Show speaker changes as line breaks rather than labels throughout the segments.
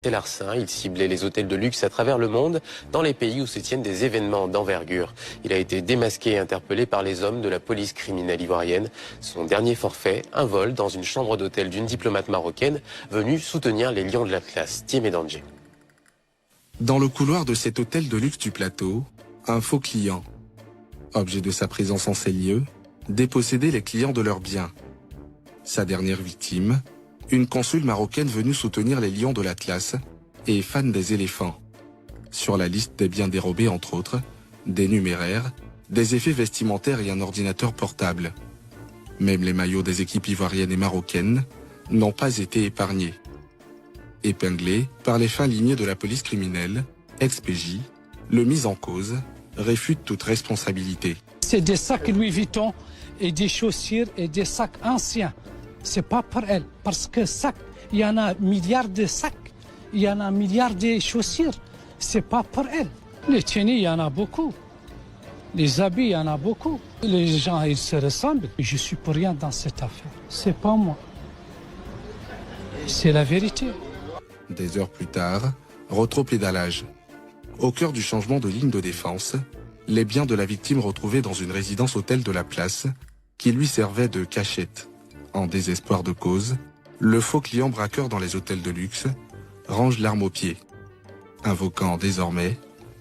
C'est Larsin, il ciblait les hôtels de luxe à travers le monde, dans les pays où se tiennent des événements d'envergure. Il a été démasqué et interpellé par les hommes de la police criminelle ivoirienne. Son dernier forfait, un vol dans une chambre d'hôtel d'une diplomate marocaine venue soutenir les Lions de l'Atlas. Thiem Danger.
Dans le couloir de cet hôtel de luxe du plateau, un faux client. Objet de sa présence en ces lieux, déposséder les clients de leurs biens. Sa dernière victime, une consule marocaine venue soutenir les Lions de l'Atlas et fan des éléphants. Sur la liste des biens dérobés, entre autres, des numéraires, des effets vestimentaires et un ordinateur portable. Même les maillots des équipes ivoiriennes et marocaines n'ont pas été épargnés. Épinglé par les fins lignées de la police criminelle, ex-PJ, le mis en cause réfute toute responsabilité.
C'est des sacs Louis Vuitton et des chaussures et des sacs anciens. C'est pas pour elle, parce que sacs, il y en a milliards de sacs, il y en a milliards de chaussures. C'est pas pour elle. Les tenues, il y en a beaucoup. Les habits, il y en a beaucoup. Les gens, ils se ressemblent. Je suis pour rien dans cette affaire. C'est pas moi. C'est la vérité.
Des heures plus tard, rétropédalage. Au cœur du changement de ligne de défense, les biens de la victime retrouvés dans une résidence hôtel de la place qui lui servait de cachette. En désespoir de cause, le faux client braqueur dans les hôtels de luxe range l'arme au pied, invoquant désormais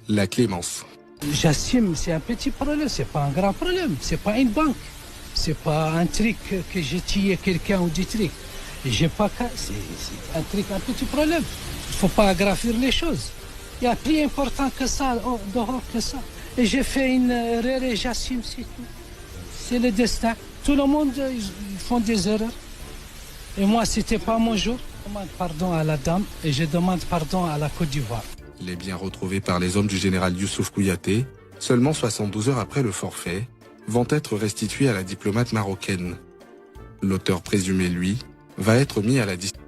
la clémence.
J'assume, c'est un petit problème, c'est pas un grand problème, c'est pas une banque, c'est pas un truc que j'ai tué quelqu'un ou des trucs. J'ai pas, c'est un truc, un petit problème. Il faut pas aggraver les choses. Il y a plus important que ça, dehors que ça. Et j'ai fait une erreur et j'assume, c'est tout. C'est le destin. Tout le monde, ils font des erreurs. Et moi, c'était pas mon jour. Je demande pardon à la dame et je demande pardon à la Côte d'Ivoire.
Les biens retrouvés par les hommes du général Youssouf Kouyaté, seulement 72 heures après le forfait, vont être restitués à la diplomate marocaine. L'auteur présumé, lui, va être mis à la disposition.